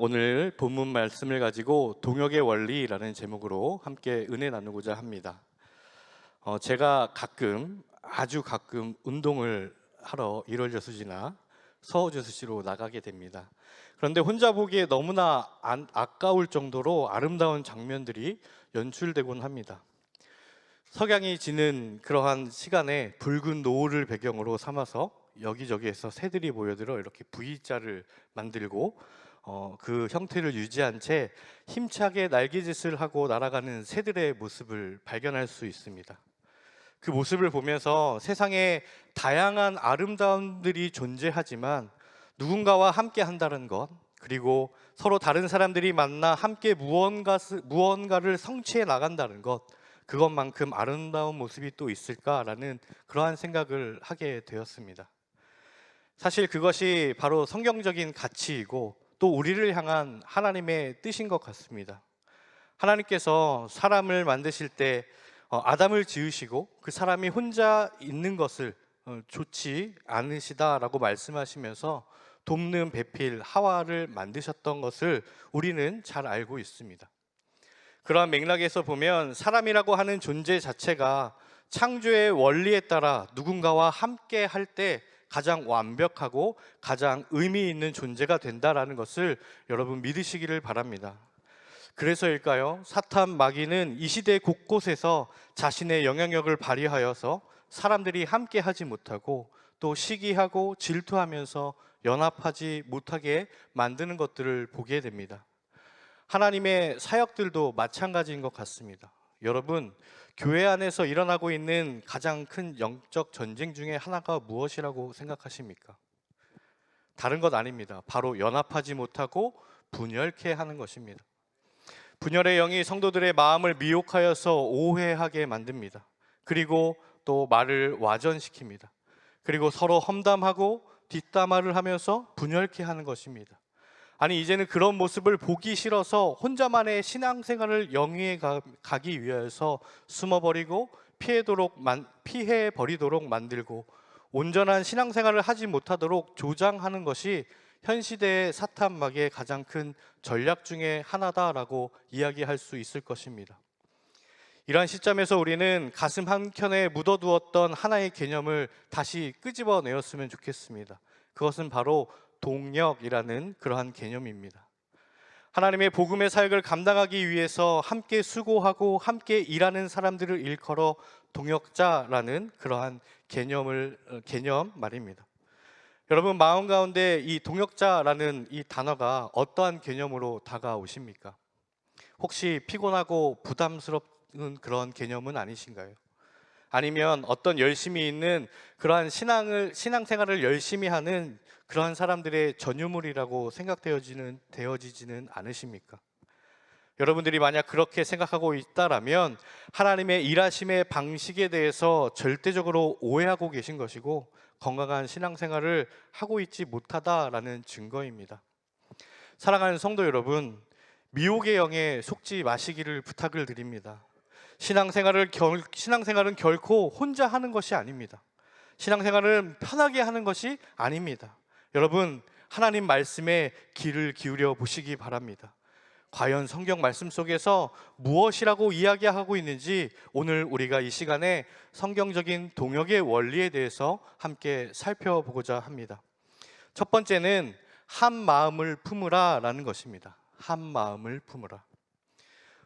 오늘 본문 말씀을 가지고 동역의 원리라는 제목으로 함께 은혜 나누고자 합니다. 제가 아주 가끔 운동을 하러 1월 저수지나 서호 저수지로 나가게 됩니다. 그런데 혼자 보기에 너무나 아까울 정도로 아름다운 장면들이 연출되곤 합니다. 석양이 지는 그러한 시간에 붉은 노을을 배경으로 삼아서 여기저기에서 새들이 모여들어 이렇게 V자를 만들고 그 형태를 유지한 채 힘차게 날개짓을 하고 날아가는 새들의 모습을 발견할 수 있습니다. 그 모습을 보면서 세상에 다양한 아름다움들이 존재하지만 누군가와 함께 한다는 것, 그리고 서로 다른 사람들이 만나 함께 무언가를 성취해 나간다는 것, 그것만큼 아름다운 모습이 또 있을까라는 그러한 생각을 하게 되었습니다. 사실 그것이 바로 성경적인 가치이고 또 우리를 향한 하나님의 뜻인 것 같습니다. 하나님께서 사람을 만드실 때 아담을 지으시고 그 사람이 혼자 있는 것을 좋지 않으시다라고 말씀하시면서 돕는 배필 하와를 만드셨던 것을 우리는 잘 알고 있습니다. 그러한 맥락에서 보면 사람이라고 하는 존재 자체가 창조의 원리에 따라 누군가와 함께 할 때 가장 완벽하고 가장 의미 있는 존재가 된다라는 것을 여러분 믿으시기를 바랍니다. 그래서일까요? 사탄 마귀는 이 시대 곳곳에서 자신의 영향력을 발휘하여서 사람들이 함께 하지 못하고 또 시기하고 질투하면서 연합하지 못하게 만드는 것들을 보게 됩니다. 하나님의 사역들도 마찬가지인 것 같습니다. 여러분, 교회 안에서 일어나고 있는 가장 큰 영적 전쟁 중에 하나가 무엇이라고 생각하십니까? 다른 것 아닙니다. 바로 연합하지 못하고 분열케 하는 것입니다. 분열의 영이 성도들의 마음을 미혹하여서 오해하게 만듭니다. 그리고 또 말을 와전시킵니다. 그리고 서로 험담하고 뒷담화를 하면서 분열케 하는 것입니다. 아니, 이제는 그런 모습을 보기 싫어서 혼자만의 신앙생활을 영위해 가기 위해서 숨어버리고 피해버리도록 만들고 온전한 신앙생활을 하지 못하도록 조장하는 것이 현 시대의 사탄 마귀의 가장 큰 전략 중에 하나다라고 이야기할 수 있을 것입니다. 이러한 시점에서 우리는 가슴 한켠에 묻어두었던 하나의 개념을 다시 끄집어내었으면 좋겠습니다. 그것은 바로 동역이라는 그러한 개념입니다. 하나님의 복음의 사역을 감당하기 위해서 함께 수고하고 함께 일하는 사람들을 일컬어 동역자라는 그러한 개념 말입니다. 여러분 마음 가운데 이 동역자라는 이 단어가 어떠한 개념으로 다가오십니까? 혹시 피곤하고 부담스럽은 그런 개념은 아니신가요? 아니면 어떤 열심히 있는 그러한 신앙생활을 열심히 하는 그러한 사람들의 전유물이라고 되어지지는 않으십니까? 여러분들이 만약 그렇게 생각하고 있다라면 하나님의 일하심의 방식에 대해서 절대적으로 오해하고 계신 것이고 건강한 신앙생활을 하고 있지 못하다라는 증거입니다. 사랑하는 성도 여러분, 미혹의 영에 속지 마시기를 부탁을 드립니다. 신앙생활은 결코 혼자 하는 것이 아닙니다. 신앙생활은 편하게 하는 것이 아닙니다. 여러분, 하나님 말씀에 귀를 기울여 보시기 바랍니다. 과연 성경 말씀 속에서 무엇이라고 이야기하고 있는지 오늘 우리가 이 시간에 성경적인 동역의 원리에 대해서 함께 살펴보고자 합니다. 첫 번째는 한 마음을 품으라 라는 것입니다. 한 마음을 품으라.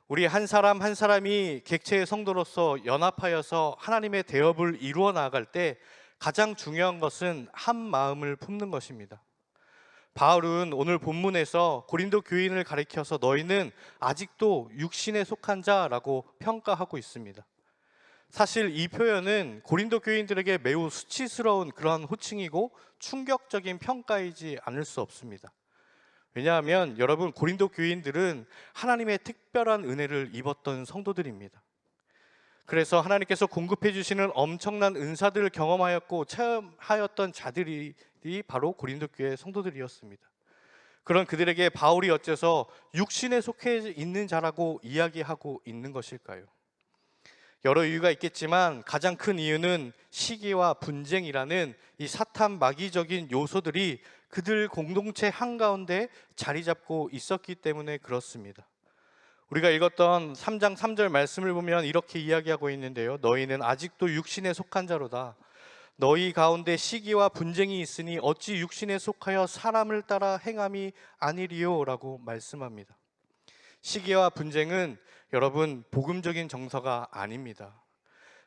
우리 한 사람 한 사람이 객체의 성도로서 연합하여서 하나님의 대업을 이루어 나갈 때 가장 중요한 것은 한 마음을 품는 것입니다. 바울은 오늘 본문에서 고린도 교인을 가리켜서 너희는 아직도 육신에 속한 자라고 평가하고 있습니다. 사실 이 표현은 고린도 교인들에게 매우 수치스러운 그러한 호칭이고 충격적인 평가이지 않을 수 없습니다. 왜냐하면 여러분, 고린도 교인들은 하나님의 특별한 은혜를 입었던 성도들입니다. 그래서 하나님께서 공급해 주시는 엄청난 은사들을 경험하였고 체험하였던 자들이 바로 고린도 교회 성도들이었습니다. 그런 그들에게 바울이 어째서 육신에 속해 있는 자라고 이야기하고 있는 것일까요? 여러 이유가 있겠지만 가장 큰 이유는 시기와 분쟁이라는 이 사탄 마귀적인 요소들이 그들 공동체 한가운데 자리 잡고 있었기 때문에 그렇습니다. 우리가 읽었던 3장 3절 말씀을 보면 이렇게 이야기하고 있는데요. 너희는 아직도 육신에 속한 자로다. 너희 가운데 시기와 분쟁이 있으니 어찌 육신에 속하여 사람을 따라 행함이 아니리요 라고 말씀합니다. 시기와 분쟁은 여러분 복음적인 정서가 아닙니다.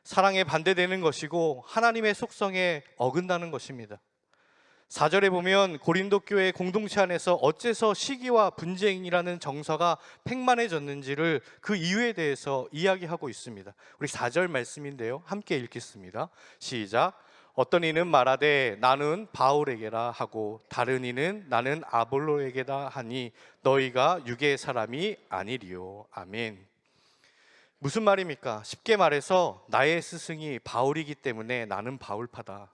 사랑에 반대되는 것이고 하나님의 속성에 어긋나는 것입니다. 4절에 보면 고린도 교회 공동체 안에서 어째서 시기와 분쟁이라는 정서가 팽만해졌는지를 그 이유에 대해서 이야기하고 있습니다. 우리 4절 말씀인데요, 함께 읽겠습니다. 시작. 어떤 이는 말하되 나는 바울에게라 하고 다른 이는 나는 아볼로에게다 하니 너희가 육의 사람이 아니리요. 아멘. 무슨 말입니까? 쉽게 말해서 나의 스승이 바울이기 때문에 나는 바울파다.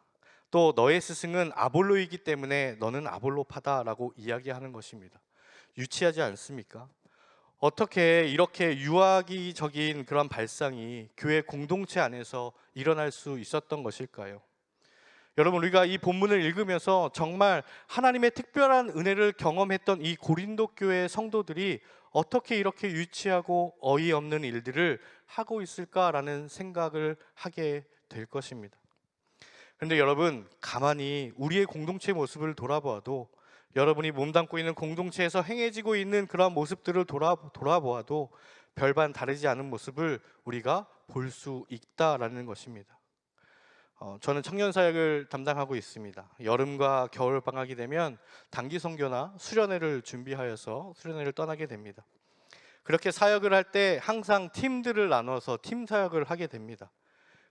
또 너의 스승은 아볼로이기 때문에 너는 아볼로파다라고 이야기하는 것입니다. 유치하지 않습니까? 어떻게 이렇게 유아기적인 그런 발상이 교회 공동체 안에서 일어날 수 있었던 것일까요? 여러분, 우리가 이 본문을 읽으면서 정말 하나님의 특별한 은혜를 경험했던 이 고린도 교회 성도들이 어떻게 이렇게 유치하고 어이없는 일들을 하고 있을까라는 생각을 하게 될 것입니다. 그런데 여러분, 가만히 우리의 공동체 모습을 돌아보아도, 여러분이 몸담고 있는 공동체에서 행해지고 있는 그런 모습들을 돌아보아도 별반 다르지 않은 모습을 우리가 볼 수 있다라는 것입니다. 저는 청년 사역을 담당하고 있습니다. 여름과 겨울 방학이 되면 단기 선교나 수련회를 준비하여서 수련회를 떠나게 됩니다. 그렇게 사역을 할 때 항상 팀들을 나눠서 팀 사역을 하게 됩니다.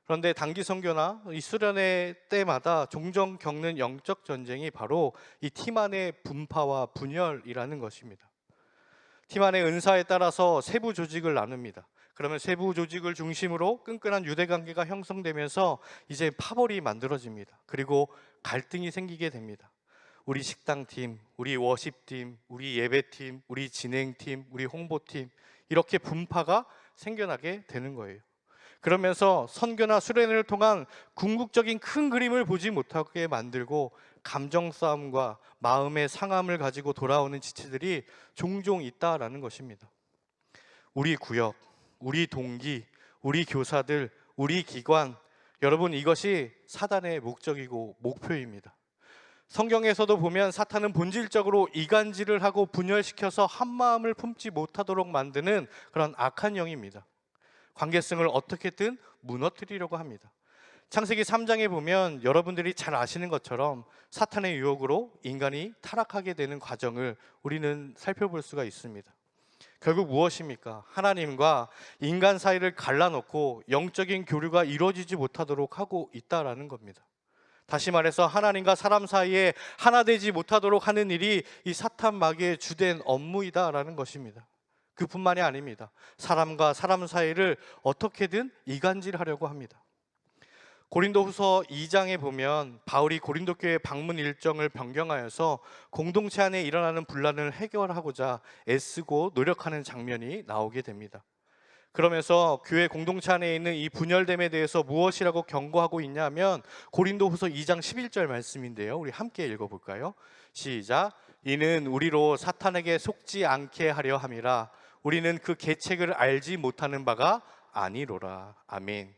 그런데 단기 선교나 이 수련회 때마다 종종 겪는 영적 전쟁이 바로 이 팀 안의 분파와 분열이라는 것입니다. 팀 안의 은사에 따라서 세부 조직을 나눕니다. 그러면 세부 조직을 중심으로 끈끈한 유대 관계가 형성되면서 이제 파벌이 만들어집니다. 그리고 갈등이 생기게 됩니다. 우리 식당팀, 우리 워십팀, 우리 예배팀, 우리 진행팀, 우리 홍보팀, 이렇게 분파가 생겨나게 되는 거예요. 그러면서 선교나 수련회를 통한 궁극적인 큰 그림을 보지 못하게 만들고 감정 싸움과 마음의 상함을 가지고 돌아오는 지체들이 종종 있다라는 것입니다. 우리 구역, 우리 동기, 우리 교사들, 우리 기관, 여러분, 이것이 사단의 목적이고 목표입니다. 성경에서도 보면 사탄은 본질적으로 이간질을 하고 분열시켜서 한 마음을 품지 못하도록 만드는 그런 악한 영입니다. 관계성을 어떻게든 무너뜨리려고 합니다. 창세기 3장에 보면 여러분들이 잘 아시는 것처럼 사탄의 유혹으로 인간이 타락하게 되는 과정을 우리는 살펴볼 수가 있습니다. 결국 무엇입니까? 하나님과 인간 사이를 갈라놓고 영적인 교류가 이루어지지 못하도록 하고 있다라는 겁니다. 다시 말해서 하나님과 사람 사이에 하나 되지 못하도록 하는 일이 이 사탄 마귀의 주된 업무이다라는 것입니다. 그뿐만이 아닙니다. 사람과 사람 사이를 어떻게든 이간질하려고 합니다. 고린도후서 2장에 보면 바울이 고린도 교회 방문 일정을 변경하여서 공동체 안에 일어나는 분란을 해결하고자 애쓰고 노력하는 장면이 나오게 됩니다. 그러면서 교회 공동체 안에 있는 이 분열됨에 대해서 무엇이라고 경고하고 있냐면 고린도후서 2장 11절 말씀인데요. 우리 함께 읽어볼까요? 시작. 이는 우리로 사탄에게 속지 않게 하려 함이라. 우리는 그 계책을 알지 못하는 바가 아니로라. 아멘.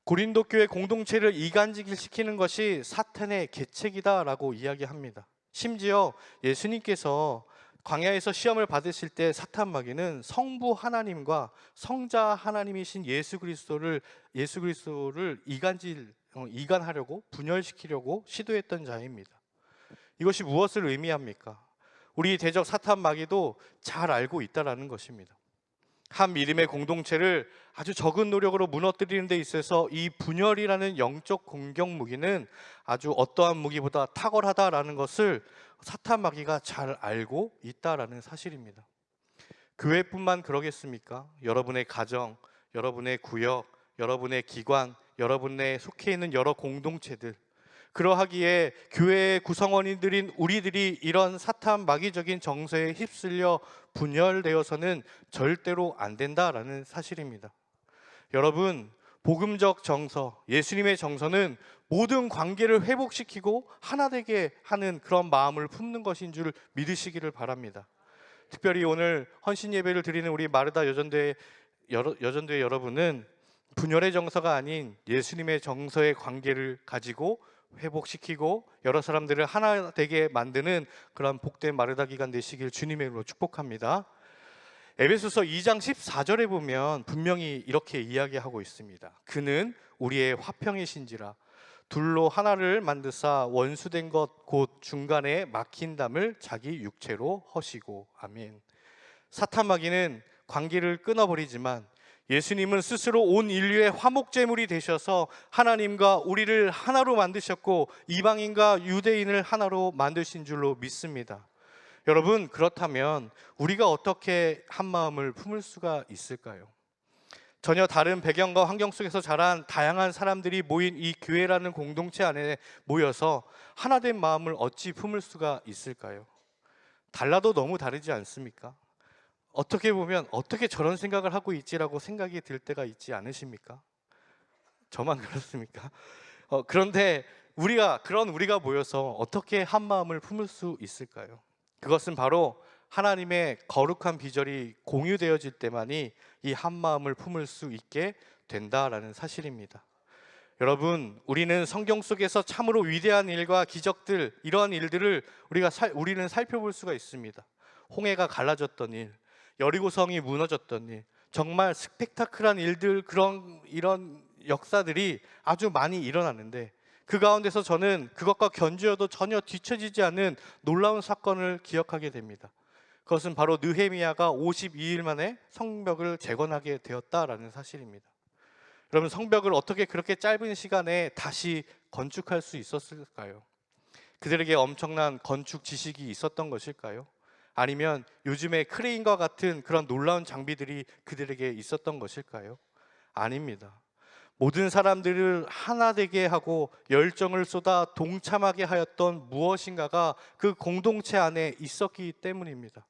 고린도 교회 공동체를 이간질시키는 것이 사탄의 계책이다라고 이야기합니다. 심지어 예수님께서 광야에서 시험을 받으실 때 사탄 마귀는 성부 하나님과 성자 하나님이신 예수 그리스도를 이간하려고 분열시키려고 시도했던 자입니다. 이것이 무엇을 의미합니까? 우리 대적 사탄 마귀도 잘 알고 있다라는 것입니다. 한 믿음의 공동체를 아주 적은 노력으로 무너뜨리는 데 있어서 이 분열이라는 영적 공격 무기는 아주 어떠한 무기보다 탁월하다라는 것을 사탄 마귀가 잘 알고 있다라는 사실입니다. 교회뿐만 그러겠습니까? 여러분의 가정, 여러분의 구역, 여러분의 기관, 여러분의 속해 있는 여러 공동체들, 그러하기에 교회의 구성원들인 우리들이 이런 사탄 마귀적인 정서에 휩쓸려 분열되어서는 절대로 안 된다라는 사실입니다. 여러분, 복음적 정서, 예수님의 정서는 모든 관계를 회복시키고 하나 되게 하는 그런 마음을 품는 것인 줄 믿으시기를 바랍니다. 특별히 오늘 헌신 예배를 드리는 우리 마르다 여전대 여러분은 분열의 정서가 아닌 예수님의 정서의 관계를 가지고 회복시키고 여러 사람들을 하나 되게 만드는 그런 복된 마르다 기간 되시길 주님의 이름으로 축복합니다. 에베소서 2장 14절에 보면 분명히 이렇게 이야기하고 있습니다. 그는 우리의 화평이신지라 둘로 하나를 만드사 원수된 것 곧 중간에 막힌 담을 자기 육체로 허시고. 아멘. 사탄 마귀는 관계를 끊어버리지만 예수님은 스스로 온 인류의 화목제물이 되셔서 하나님과 우리를 하나로 만드셨고 이방인과 유대인을 하나로 만드신 줄로 믿습니다. 여러분, 그렇다면 우리가 어떻게 한 마음을 품을 수가 있을까요? 전혀 다른 배경과 환경 속에서 자란 다양한 사람들이 모인 이 교회라는 공동체 안에 모여서 하나된 마음을 어찌 품을 수가 있을까요? 달라도 너무 다르지 않습니까? 어떻게 보면 어떻게 저런 생각을 하고 있지라고 생각이 들 때가 있지 않으십니까? 저만 그렇습니까? 그런데 우리가 모여서 어떻게 한 마음을 품을 수 있을까요? 그것은 바로 하나님의 거룩한 비전이 공유되어질 때만이 이 한 마음을 품을 수 있게 된다라는 사실입니다. 여러분, 우리는 성경 속에서 참으로 위대한 일과 기적들, 이러한 일들을 우리는 살펴볼 수가 있습니다. 홍해가 갈라졌던 일, 여리고성이 무너졌던 일, 정말 스펙타클한 일들, 이런 역사들이 아주 많이 일어나는데 그 가운데서 저는 그것과 견주어도 전혀 뒤처지지 않는 놀라운 사건을 기억하게 됩니다. 그것은 바로 느헤미야가 52일 만에 성벽을 재건하게 되었다라는 사실입니다. 여러분, 성벽을 어떻게 그렇게 짧은 시간에 다시 건축할 수 있었을까요? 그들에게 엄청난 건축 지식이 있었던 것일까요? 아니면 요즘의 크레인과 같은 그런 놀라운 장비들이 그들에게 있었던 것일까요? 아닙니다. 모든 사람들을 하나 되게 하고 열정을 쏟아 동참하게 하였던 무엇인가가 그 공동체 안에 있었기 때문입니다.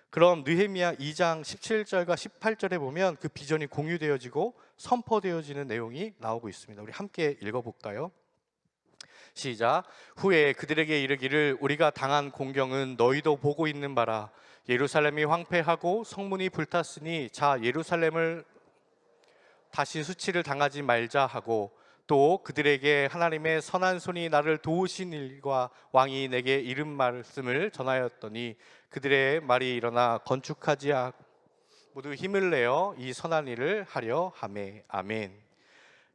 그럼 느헤미야 2장 17절과 18절에 보면 그 비전이 공유되어지고 선포되어지는 내용이 나오고 있습니다. 우리 함께 읽어볼까요? 시작. 후에 그들에게 이르기를 우리가 당한 공경은 너희도 보고 있는 바라. 예루살렘이 황폐하고 성문이 불탔으니 자 예루살렘을 다시 수치를 당하지 말자 하고, 또 그들에게 하나님의 선한 손이 나를 도우신 일과 왕이 내게 이른 말씀을 전하였더니 그들의 말이 일어나 건축하지 모두 힘을 내어 이 선한 일을 하려 하매. 아멘.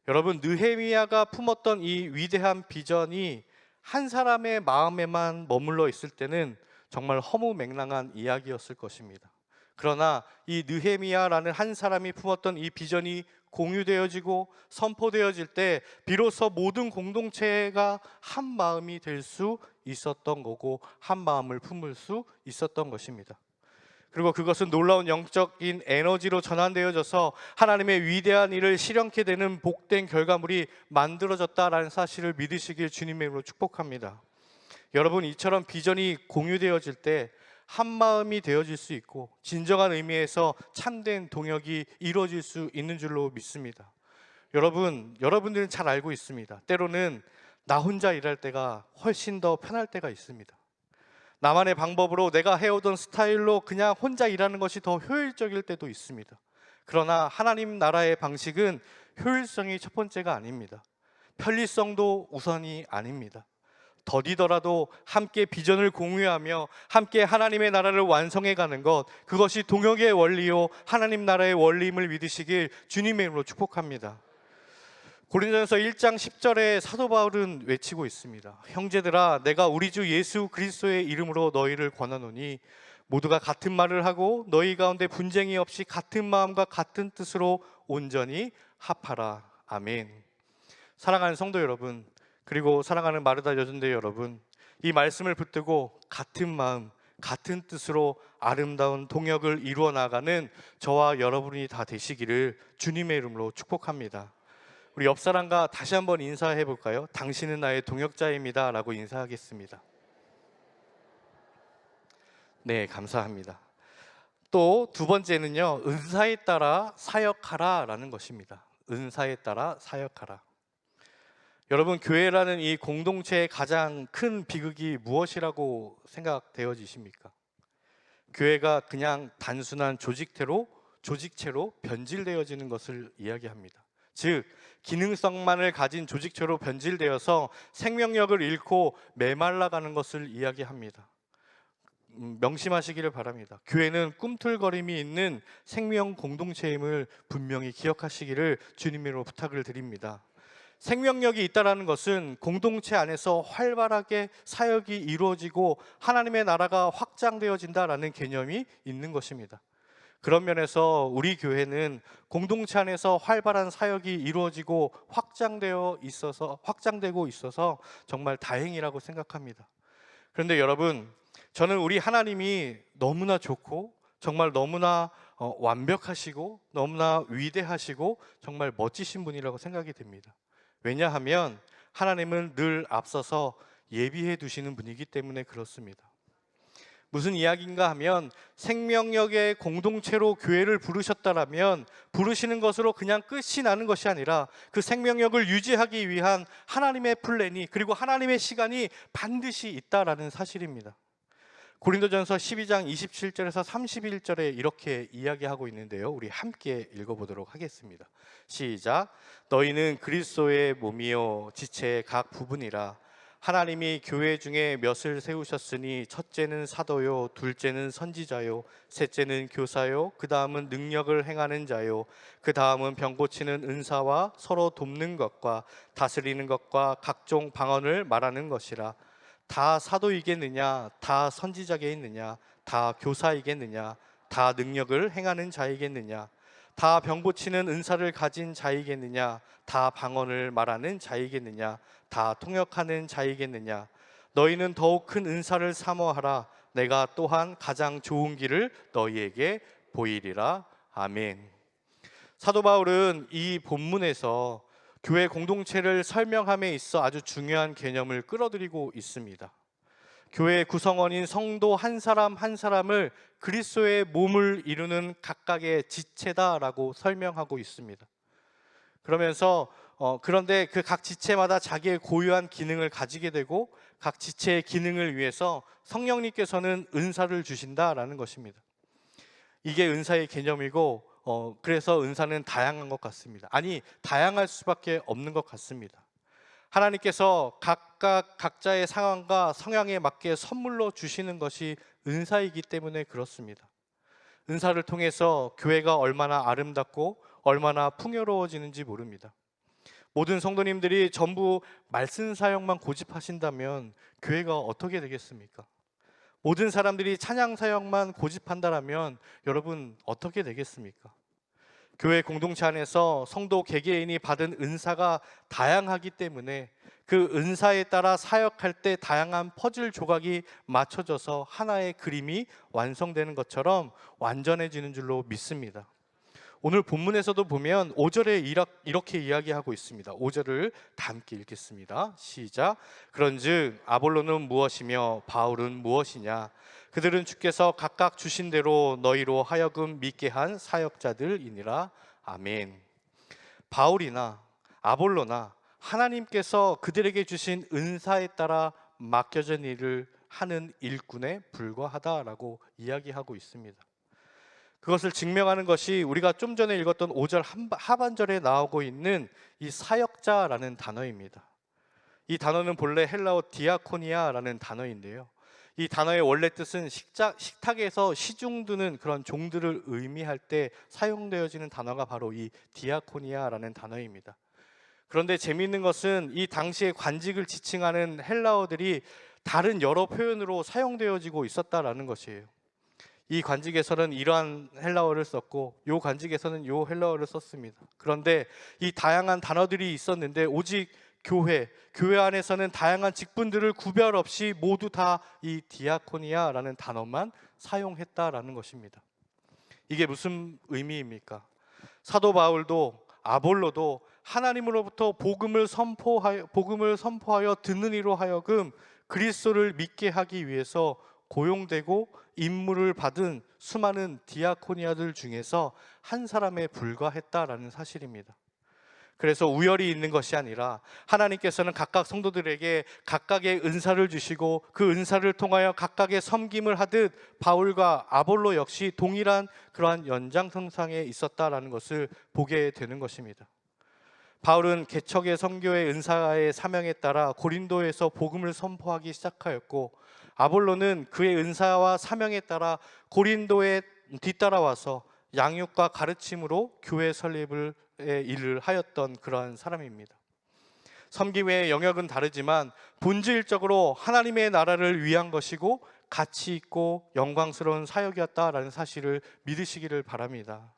여러분, 느헤미야가 품었던 이 위대한 비전이 한 사람의 마음에만 머물러 있을 때는 정말 허무맹랑한 이야기였을 것입니다. 그러나 이 느헤미야라는 한 사람이 품었던 이 비전이 공유되어지고 선포되어질 때 비로소 모든 공동체가 한 마음이 될 수 있었던 거고 한 마음을 품을 수 있었던 것입니다. 그리고 그것은 놀라운 영적인 에너지로 전환되어져서 하나님의 위대한 일을 실현케 되는 복된 결과물이 만들어졌다라는 사실을 믿으시길 주님의 이름으로 축복합니다. 여러분, 이처럼 비전이 공유되어질 때 한 마음이 되어질 수 있고 진정한 의미에서 참된 동역이 이루어질 수 있는 줄로 믿습니다. 여러분들은 잘 알고 있습니다. 때로는 나 혼자 일할 때가 훨씬 더 편할 때가 있습니다. 나만의 방법으로 내가 해오던 스타일로 그냥 혼자 일하는 것이 더 효율적일 때도 있습니다. 그러나 하나님 나라의 방식은 효율성이 첫 번째가 아닙니다. 편리성도 우선이 아닙니다. 더디더라도 함께 비전을 공유하며 함께 하나님의 나라를 완성해 가는 것, 그것이 동역의 원리요 하나님 나라의 원리임을 믿으시길 주님의 이름으로 축복합니다. 고린도전서 1장 10절에 사도 바울은 외치고 있습니다. 형제들아, 내가 우리 주 예수 그리스도의 이름으로 너희를 권하노니 모두가 같은 말을 하고 너희 가운데 분쟁이 없이 같은 마음과 같은 뜻으로 온전히 합하라. 아멘. 사랑하는 성도 여러분, 그리고 사랑하는 마르다 여전대 여러분, 이 말씀을 붙들고 같은 마음, 같은 뜻으로 아름다운 동역을 이루어 나가는 저와 여러분이 다 되시기를 주님의 이름으로 축복합니다. 우리 옆 사람과 다시 한번 인사해 볼까요? 당신은 나의 동역자입니다 라고 인사하겠습니다. 네, 감사합니다. 또 두 번째는요, 은사에 따라 사역하라라는 것입니다. 은사에 따라 사역하라. 여러분, 교회라는 이 공동체의 가장 큰 비극이 무엇이라고 생각되어지십니까? 교회가 그냥 단순한 조직체로 변질되어지는 것을 이야기합니다. 즉, 기능성만을 가진 조직체로 변질되어서 생명력을 잃고 메말라가는 것을 이야기합니다. 명심하시기를 바랍니다. 교회는 꿈틀거림이 있는 생명 공동체임을 분명히 기억하시기를 주님으로 부탁을 드립니다. 생명력이 있다는 것은 공동체 안에서 활발하게 사역이 이루어지고 하나님의 나라가 확장되어진다라는 개념이 있는 것입니다. 그런 면에서 우리 교회는 공동체 안에서 활발한 사역이 이루어지고 확장되고 있어서 정말 다행이라고 생각합니다. 그런데 여러분, 저는 우리 하나님이 너무나 좋고 정말 너무나 완벽하시고 너무나 위대하시고 정말 멋지신 분이라고 생각이 됩니다. 왜냐하면 하나님은 늘 앞서서 예비해 두시는 분이기 때문에 그렇습니다. 무슨 이야기인가 하면 생명력의 공동체로 교회를 부르셨다라면 부르시는 것으로 그냥 끝이 나는 것이 아니라 그 생명력을 유지하기 위한 하나님의 플랜이, 그리고 하나님의 시간이 반드시 있다라는 사실입니다. 고린도전서 12장 27절에서 31절에 이렇게 이야기하고 있는데요, 우리 함께 읽어보도록 하겠습니다. 시작. 너희는 그리스도의 몸이요 지체의 각 부분이라. 하나님이 교회 중에 몇을 세우셨으니 첫째는 사도요, 둘째는 선지자요, 셋째는 교사요, 그 다음은 능력을 행하는 자요, 그 다음은 병 고치는 은사와 서로 돕는 것과 다스리는 것과 각종 방언을 말하는 것이라. 다 사도이겠느냐? 다 선지자겠느냐? 다 교사이겠느냐? 다 능력을 행하는 자이겠느냐? 다 병 고치는 은사를 가진 자이겠느냐? 다 방언을 말하는 자이겠느냐? 다 통역하는 자이겠느냐? 너희는 더욱 큰 은사를 사모하라. 내가 또한 가장 좋은 길을 너희에게 보이리라. 아멘. 사도 바울은 이 본문에서 교회 공동체를 설명함에 있어 아주 중요한 개념을 끌어들이고 있습니다. 교회의 구성원인 성도 한 사람 한 사람을 그리스도의 몸을 이루는 각각의 지체다라고 설명하고 있습니다. 그러면서 그런데 그 각 지체마다 자기의 고유한 기능을 가지게 되고 각 지체의 기능을 위해서 성령님께서는 은사를 주신다라는 것입니다. 이게 은사의 개념이고 그래서 은사는 다양한 것 같습니다. 아니, 다양할 수밖에 없는 것 같습니다. 하나님께서 각자의 상황과 성향에 맞게 선물로 주시는 것이 은사이기 때문에 그렇습니다. 은사를 통해서 교회가 얼마나 아름답고 얼마나 풍요로워지는지 모릅니다. 모든 성도님들이 전부 말씀 사역만 고집하신다면 교회가 어떻게 되겠습니까? 모든 사람들이 찬양 사역만 고집한다면 여러분 어떻게 되겠습니까? 교회 공동체 안에서 성도 개개인이 받은 은사가 다양하기 때문에 그 은사에 따라 사역할 때 다양한 퍼즐 조각이 맞춰져서 하나의 그림이 완성되는 것처럼 완전해지는 줄로 믿습니다. 오늘 본문에서도 보면 5절에 이렇게 이야기하고 있습니다. 5절을 다 함께 읽겠습니다. 시작. 그런즉 아볼로는 무엇이며 바울은 무엇이냐? 그들은 주께서 각각 주신 대로 너희로 하여금 믿게 한 사역자들이니라. 아멘. 바울이나 아볼로나 하나님께서 그들에게 주신 은사에 따라 맡겨진 일을 하는 일꾼에 불과하다라고 이야기하고 있습니다. 그것을 증명하는 것이 우리가 좀 전에 읽었던 5절 하반절에 나오고 있는 이 사역자라는 단어입니다. 이 단어는 본래 헬라어 디아코니아라는 단어인데요, 이 단어의 원래 뜻은 식탁에서 시중 두는 그런 종들을 의미할 때 사용되어지는 단어가 바로 이 디아코니아라는 단어입니다. 그런데 재미있는 것은 이 당시의 관직을 지칭하는 헬라어들이 다른 여러 표현으로 사용되어지고 있었다라는 것이에요. 이 관직에서는 이러한 헬라어를 썼고 이 관직에서는 이 헬라어를 썼습니다. 그런데 이 다양한 단어들이 있었는데 오직 교회 안에서는 다양한 직분들을 구별 없이 모두 다 이 디아코니아라는 단어만 사용했다라는 것입니다. 이게 무슨 의미입니까? 사도 바울도 아볼로도 하나님으로부터 복음을 선포하여 듣는 이로 하여금 그리스도를 믿게 하기 위해서 고용되고 임무를 받은 수많은 디아코니아들 중에서 한 사람에 불과했다라는 사실입니다. 그래서 우열이 있는 것이 아니라 하나님께서는 각각 성도들에게 각각의 은사를 주시고 그 은사를 통하여 각각의 섬김을 하듯 바울과 아볼로 역시 동일한 그러한 연장선상에 있었다라는 것을 보게 되는 것입니다. 바울은 개척의 선교의 은사의 사명에 따라 고린도에서 복음을 선포하기 시작하였고, 아볼로는 그의 은사와 사명에 따라 고린도에 뒤따라와서 양육과 가르침으로 교회 설립을 일을 하였던 그러한 사람입니다. 섬김의 영역은 다르지만 본질적으로 하나님의 나라를 위한 것이고 가치 있고 영광스러운 사역이었다라는 사실을 믿으시기를 바랍니다.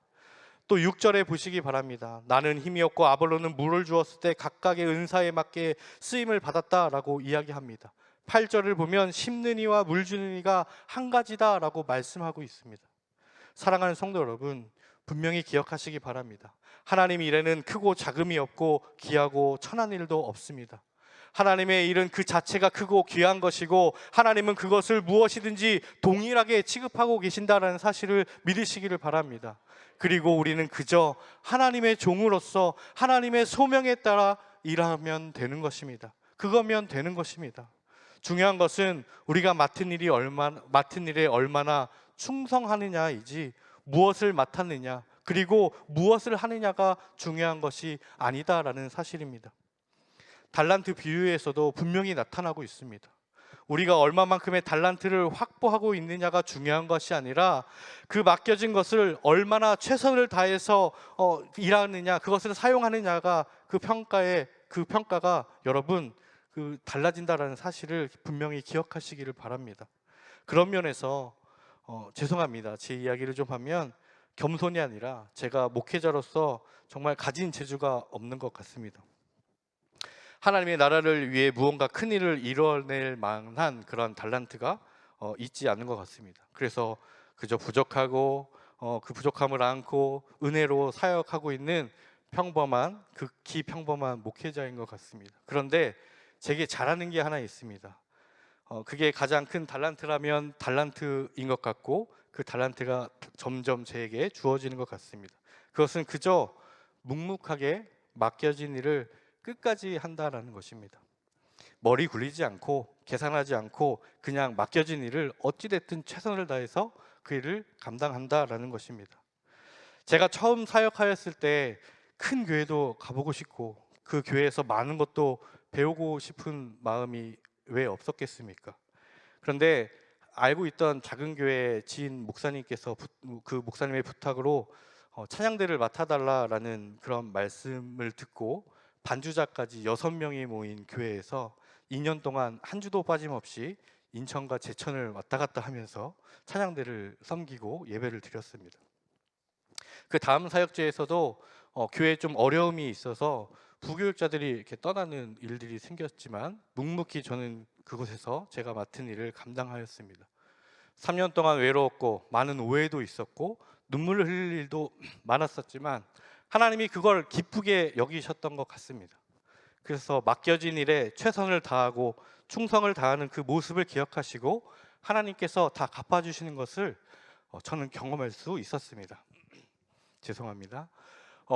또 6절에 보시기 바랍니다. 나는 힘이 없고 아볼로는 물을 주었을 때 각각의 은사에 맞게 쓰임을 받았다라고 이야기합니다. 8절을 보면 심는 이와 물 주는 이가 한 가지다라고 말씀하고 있습니다. 사랑하는 성도 여러분, 분명히 기억하시기 바랍니다. 하나님 일에는 크고 작음이 없고 귀하고 천한 일도 없습니다. 하나님의 일은 그 자체가 크고 귀한 것이고 하나님은 그것을 무엇이든지 동일하게 취급하고 계신다는 사실을 믿으시기를 바랍니다. 그리고 우리는 그저 하나님의 종으로서 하나님의 소명에 따라 일하면 되는 것입니다. 그거면 되는 것입니다. 중요한 것은 우리가 맡은 일에 얼마나 충성하느냐이지 무엇을 맡았느냐 그리고 무엇을 하느냐가 중요한 것이 아니다라는 사실입니다. 달란트 비유에서도 분명히 나타나고 있습니다. 우리가 얼마만큼의 달란트를 확보하고 있느냐가 중요한 것이 아니라 그 맡겨진 것을 얼마나 최선을 다해서 일하느냐, 그것을 사용하느냐가 그 평가가 여러분 달라진다라는 사실을 분명히 기억하시기를 바랍니다. 그런 면에서 죄송합니다. 제 이야기를 좀 하면 겸손이 아니라 제가 목회자로서 정말 가진 재주가 없는 것 같습니다. 하나님의 나라를 위해 무언가 큰 일을 이뤄낼 만한 그런 달란트가 있지 않은 것 같습니다. 그래서 그저 부족하고 그 부족함을 안고 은혜로 사역하고 있는 극히 평범한 목회자인 것 같습니다. 그런데 제게 잘하는 게 하나 있습니다. 그게 가장 큰 달란트라면 달란트인 것 같고 그 달란트가 점점 제게 주어지는 것 같습니다. 그것은 그저 묵묵하게 맡겨진 일을 끝까지 한다라는 것입니다. 머리 굴리지 않고 계산하지 않고 그냥 맡겨진 일을 어찌됐든 최선을 다해서 그 일을 감당한다라는 것입니다. 제가 처음 사역하였을 때 큰 교회도 가보고 싶고 그 교회에서 많은 것도 배우고 싶은 마음이 왜 없었겠습니까? 그런데 알고 있던 작은 교회 지인 목사님께서 그 목사님의 부탁으로 찬양대를 맡아달라라는 그런 말씀을 듣고 반주자까지 6명이 모인 교회에서 2년 동안 한 주도 빠짐없이 인천과 제천을 왔다 갔다 하면서 찬양대를 섬기고 예배를 드렸습니다. 그 다음 사역지에서도 교회에 좀 어려움이 있어서 부교육자들이 이렇게 떠나는 일들이 생겼지만 묵묵히 저는 그곳에서 제가 맡은 일을 감당하였습니다. 3년 동안 외로웠고 많은 오해도 있었고 눈물을 흘릴 일도 많았었지만 하나님이 그걸 기쁘게 여기셨던 것 같습니다. 그래서 맡겨진 일에 최선을 다하고 충성을 다하는 그 모습을 기억하시고 하나님께서 다 갚아주시는 것을 저는 경험할 수 있었습니다. 죄송합니다.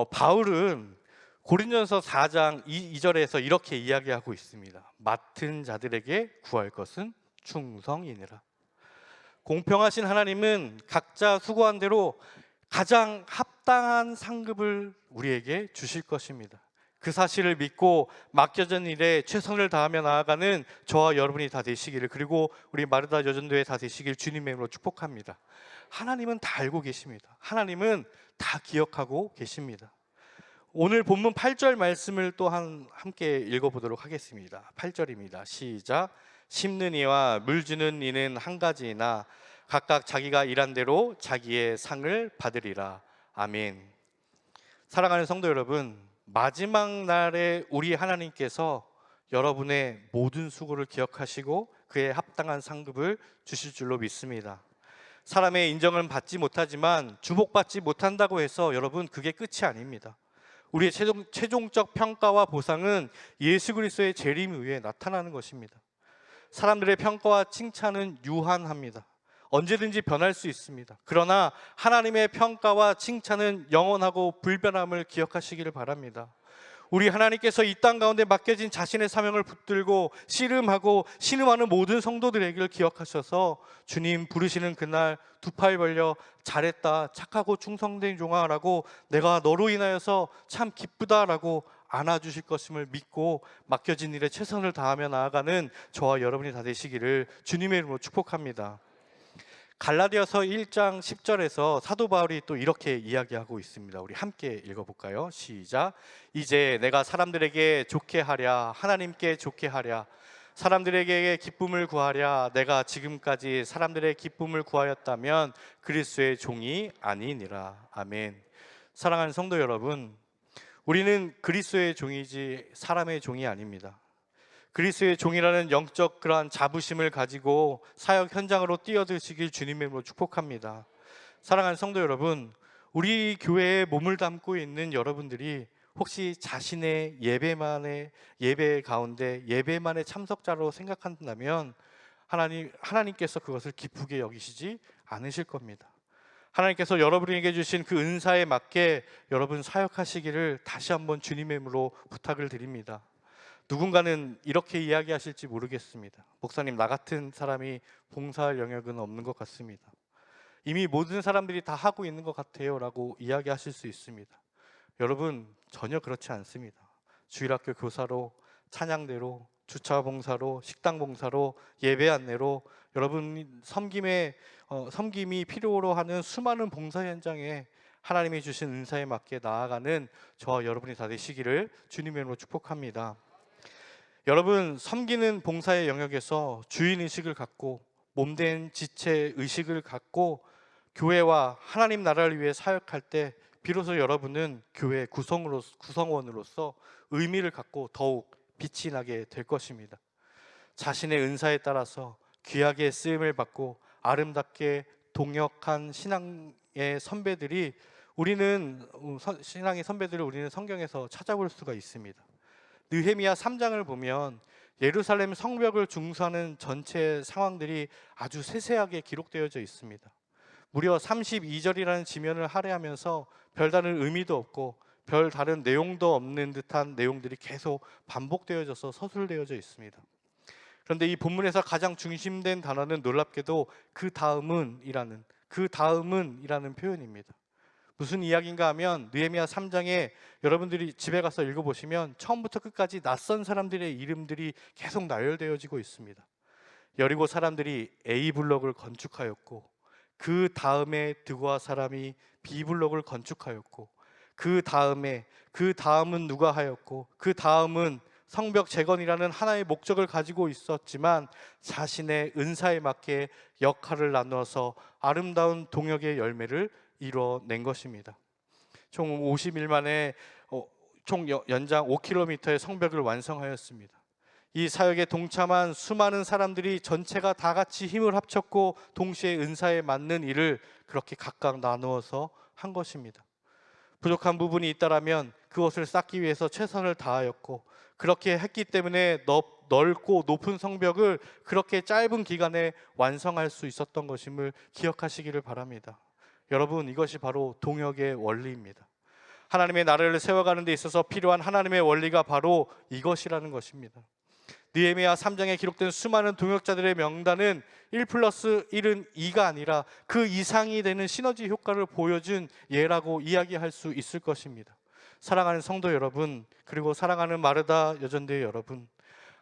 바울은 고린도전서 4장 2절에서 이렇게 이야기하고 있습니다. 맡은 자들에게 구할 것은 충성이니라. 공평하신 하나님은 각자 수고한 대로 가장 합당한 상급을 우리에게 주실 것입니다. 그 사실을 믿고 맡겨진 일에 최선을 다하며 나아가는 저와 여러분이 다 되시기를, 그리고 우리 마르다 여전도회 다 되시길 주님의 이름으로 축복합니다. 하나님은 다 알고 계십니다. 하나님은 다 기억하고 계십니다. 오늘 본문 8절 말씀을 또 함께 읽어보도록 하겠습니다. 8절입니다. 시작. 심는 이와 물 주는 이는 한 가지이나 각각 자기가 일한 대로 자기의 상을 받으리라. 아멘. 사랑하는 성도 여러분, 마지막 날에 우리 하나님께서 여러분의 모든 수고를 기억하시고 그에 합당한 상급을 주실 줄로 믿습니다. 사람의 인정을 받지 못하지만 주목받지 못한다고 해서 여러분 그게 끝이 아닙니다. 우리의 최종적 평가와 보상은 예수 그리스도의 재림 후에 나타나는 것입니다. 사람들의 평가와 칭찬은 유한합니다. 언제든지 변할 수 있습니다. 그러나 하나님의 평가와 칭찬은 영원하고 불변함을 기억하시기를 바랍니다. 우리 하나님께서 이 땅 가운데 맡겨진 자신의 사명을 붙들고 씨름하고 신음하는 모든 성도들에게 기억하셔서 주님 부르시는 그날 두 팔 벌려 잘했다 착하고 충성된 종아라고 내가 너로 인하여서 참 기쁘다라고 안아주실 것임을 믿고 맡겨진 일에 최선을 다하며 나아가는 저와 여러분이 다 되시기를 주님의 이름으로 축복합니다. 갈라디아서 1장 10절에서 사도 바울이 또 이렇게 이야기하고 있습니다. 우리 함께 읽어볼까요? 시작. 이제 내가 사람들에게 좋게 하랴 하나님께 좋게 하랴 사람들에게 기쁨을 구하랴 내가 지금까지 사람들의 기쁨을 구하였다면 그리스도의 종이 아니니라. 아멘. 사랑하는 성도 여러분, 우리는 그리스도의 종이지 사람의 종이 아닙니다. 그리스도의 종이라는 영적 그러한 자부심을 가지고 사역 현장으로 뛰어드시길 주님의 이름으로 축복합니다. 사랑하는 성도 여러분, 우리 교회에 몸을 담고 있는 여러분들이 혹시 자신의 예배 가운데 예배만의 참석자로 생각한다면 하나님께서 그것을 기쁘게 여기시지 않으실 겁니다. 하나님께서 여러분에게 주신 그 은사에 맞게 여러분 사역하시기를 다시 한번 주님의 이름으로 부탁을 드립니다. 누군가는 이렇게 이야기하실지 모르겠습니다. 목사님, 나 같은 사람이 봉사할 영역은 없는 것 같습니다. 이미 모든 사람들이 다 하고 있는 것 같아요 라고 이야기하실 수 있습니다. 여러분, 전혀 그렇지 않습니다. 주일학교 교사로, 찬양대로, 주차 봉사로, 식당 봉사로, 예배 안내로 여러분 섬김이 필요로 하는 수많은 봉사 현장에 하나님이 주신 은사에 맞게 나아가는 저와 여러분이 다 되시기를 주님의 이름으로 축복합니다. 여러분, 섬기는 봉사의 영역에서 주인의식을 갖고 몸된 지체의식을 갖고 교회와 하나님 나라를 위해 사역할 때 비로소 여러분은 교회 구성원으로서 의미를 갖고 더욱 빛이 나게 될 것입니다. 자신의 은사에 따라서 귀하게 쓰임을 받고 아름답게 동역한 신앙의 선배들을 우리는 성경에서 찾아볼 수가 있습니다. 느헤미야 3장을 보면 예루살렘 성벽을 중수하는 전체 상황들이 아주 세세하게 기록되어져 있습니다. 무려 32절이라는 지면을 할애하면서 별다른 의미도 없고 별다른 내용도 없는 듯한 내용들이 계속 반복되어져서 서술되어져 있습니다. 그런데 이 본문에서 가장 중심된 단어는 놀랍게도 그 다음은이라는 표현입니다. 무슨 이야기인가 하면 느헤미야 3장에 여러분들이 집에 가서 읽어보시면 처음부터 끝까지 낯선 사람들의 이름들이 계속 나열되어지고 있습니다. 여리고 사람들이 A 블록을 건축하였고 그 다음에 드고아 사람이 B 블록을 건축하였고 그 다음은 누가 하였고 그 다음은 성벽 재건이라는 하나의 목적을 가지고 있었지만 자신의 은사에 맞게 역할을 나누어서 아름다운 동역의 열매를 이뤄낸 것입니다. 총 50일 만에 총 연장 5km의 성벽을 완성하였습니다. 이 사역에 동참한 수많은 사람들이 전체가 다 같이 힘을 합쳤고 동시에 은사에 맞는 일을 그렇게 각각 나누어서 한 것입니다. 부족한 부분이 있다라면 그것을 쌓기 위해서 최선을 다하였고 그렇게 했기 때문에 넓고 높은 성벽을 그렇게 짧은 기간에 완성할 수 있었던 것임을 기억하시기를 바랍니다. 여러분, 이것이 바로 동역의 원리입니다. 하나님의 나라를 세워가는 데 있어서 필요한 하나님의 원리가 바로 이것이라는 것입니다. 느헤미야 3장에 기록된 수많은 동역자들의 명단은 1+1은 2가 아니라 그 이상이 되는 시너지 효과를 보여준 예라고 이야기할 수 있을 것입니다. 사랑하는 성도 여러분, 그리고 사랑하는 마르다 여전대 여러분,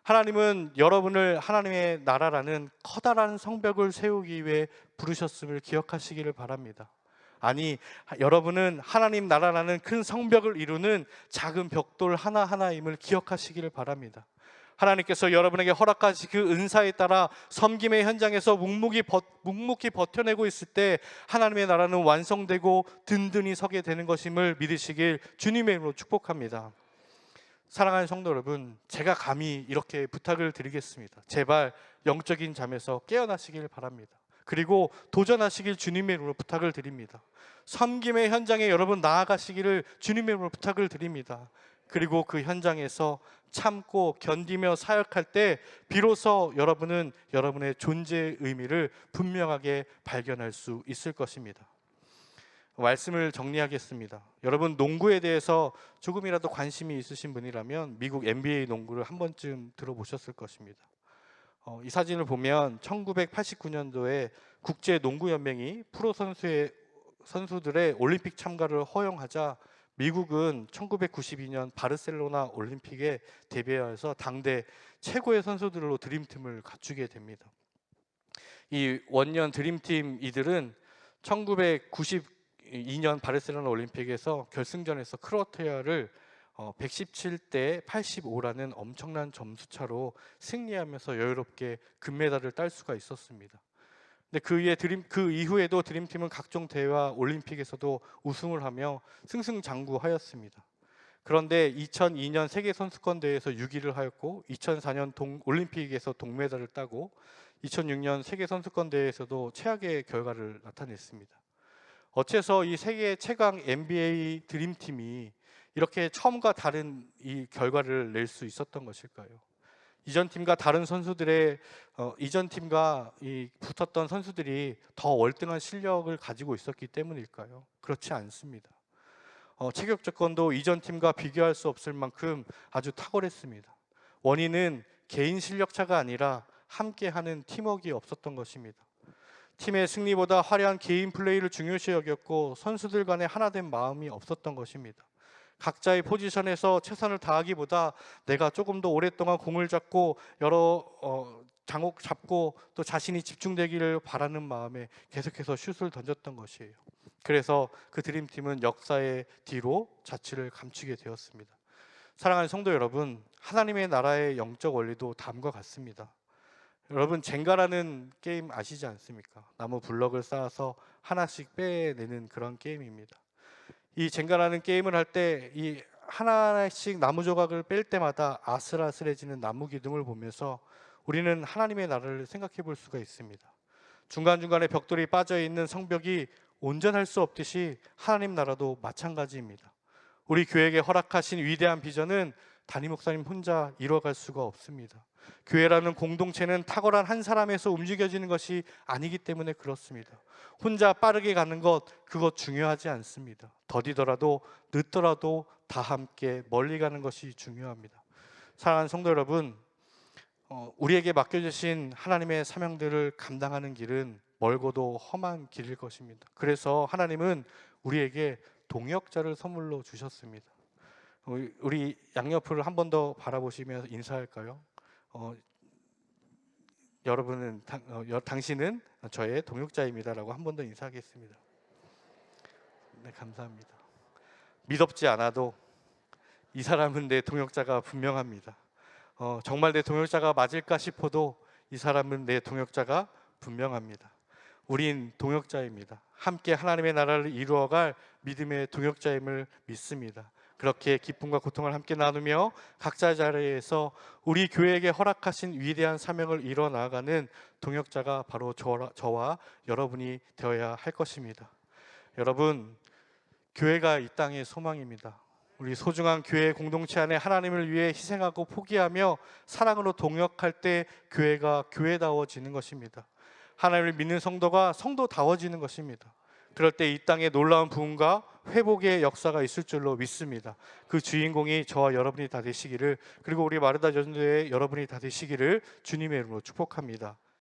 하나님은 여러분을 하나님의 나라라는 커다란 성벽을 세우기 위해 부르셨음을 기억하시기를 바랍니다. 아니, 여러분은 하나님 나라라는 큰 성벽을 이루는 작은 벽돌 하나하나임을 기억하시기를 바랍니다. 하나님께서 여러분에게 허락하신 그 은사에 따라 섬김의 현장에서 묵묵히 버텨내고 있을 때 하나님의 나라는 완성되고 든든히 서게 되는 것임을 믿으시길 주님의 이름으로 축복합니다. 사랑하는 성도 여러분, 제가 감히 이렇게 부탁을 드리겠습니다. 제발 영적인 잠에서 깨어나시길 바랍니다. 그리고 도전하시길 주님의 이름으로 부탁을 드립니다. 섬김의 현장에 여러분 나아가시기를 주님의 이름으로 부탁을 드립니다. 그리고 그 현장에서 참고 견디며 사역할 때 비로소 여러분은 여러분의 존재의 의미를 분명하게 발견할 수 있을 것입니다. 말씀을 정리하겠습니다. 여러분, 농구에 대해서 조금이라도 관심이 있으신 분이라면 미국 NBA 농구를 한 번쯤 들어보셨을 것입니다. 이 사진을 보면 1989년도에 국제농구연맹이 프로 선수들의 올림픽 참가를 허용하자 미국은 1992년 바르셀로나 올림픽에 데뷔해서 당대 최고의 선수들로 드림팀을 갖추게 됩니다. 이 원년 드림팀 이들은 1992년 바르셀로나 올림픽에서 결승전에서 크로아티아를 117대 85라는 엄청난 점수차로 승리하면서 여유롭게 금메달을 딸 수가 있었습니다. 근데 그 이후에도 드림팀은 각종 대회와 올림픽에서도 우승을 하며 승승장구하였습니다. 그런데 2002년 세계 선수권 대회에서 6위를 하였고 2004년 올림픽에서 동메달을 따고 2006년 세계 선수권 대회에서도 최악의 결과를 나타냈습니다. 어째서 이 세계 최강 NBA 드림팀이 이렇게 처음과 다른 이 결과를 낼 수 있었던 것일까요? 이전 팀과 붙었던 선수들이 더 월등한 실력을 가지고 있었기 때문일까요? 그렇지 않습니다. 체격 조건도 이전 팀과 비교할 수 없을 만큼 아주 탁월했습니다. 원인은 개인 실력차가 아니라 함께하는 팀워크가 없었던 것입니다. 팀의 승리보다 화려한 개인 플레이를 중요시 여겼고 선수들 간의 하나된 마음이 없었던 것입니다. 각자의 포지션에서 최선을 다하기보다 내가 조금 더 오랫동안 공을 잡고 여러 장옥 잡고 또 자신이 집중되기를 바라는 마음에 계속해서 슛을 던졌던 것이에요. 그래서 그 드림팀은 역사의 뒤로 자취를 감추게 되었습니다. 사랑하는 성도 여러분, 하나님의 나라의 영적 원리도 다음과 같습니다. 여러분, 젠가라는 게임 아시지 않습니까? 나무 블럭을 쌓아서 하나씩 빼내는 그런 게임입니다. 이 젠가라는 게임을 할 때 이 하나씩 나무 조각을 뺄 때마다 아슬아슬해지는 나무 기둥을 보면서 우리는 하나님의 나라를 생각해 볼 수가 있습니다. 중간중간에 벽돌이 빠져 있는 성벽이 온전할 수 없듯이 하나님 나라도 마찬가지입니다. 우리 교회에게 허락하신 위대한 비전은 담임 목사님 혼자 이뤄갈 수가 없습니다. 교회라는 공동체는 탁월한 한 사람에서 움직여지는 것이 아니기 때문에 그렇습니다. 혼자 빠르게 가는 것, 그것 중요하지 않습니다. 더디더라도 늦더라도 다 함께 멀리 가는 것이 중요합니다. 사랑하는 성도 여러분, 우리에게 맡겨주신 하나님의 사명들을 감당하는 길은 멀고도 험한 길일 것입니다. 그래서 하나님은 우리에게 동역자를 선물로 주셨습니다. 우리 양옆을 한 번 더 바라보시면서 인사할까요? 당신은 저의 동역자입니다라고 한 번 더 인사하겠습니다. 네, 감사합니다. 미덥지 않아도 이 사람은 내 동역자가 분명합니다. 정말 내 동역자가 맞을까 싶어도 이 사람은 내 동역자가 분명합니다. 우린 동역자입니다. 함께 하나님의 나라를 이루어갈 믿음의 동역자임을 믿습니다. 그렇게 기쁨과 고통을 함께 나누며 각자 자리에서 우리 교회에게 허락하신 위대한 사명을 이뤄 나가는 동역자가 바로 저와 여러분이 되어야 할 것입니다. 여러분, 교회가 이 땅의 소망입니다. 우리 소중한 교회 공동체 안에 하나님을 위해 희생하고 포기하며 사랑으로 동역할 때 교회가 교회다워지는 것입니다. 하나님을 믿는 성도가 성도다워지는 것입니다. 그럴 때 이 땅에 놀라운 부흥과 회복의 역사가 있을 줄로 믿습니다. 그 주인공이 저와 여러분이 다 되시기를, 그리고 우리 마르다 전도회 여러분이 다 되시기를 주님의 이름으로 축복합니다.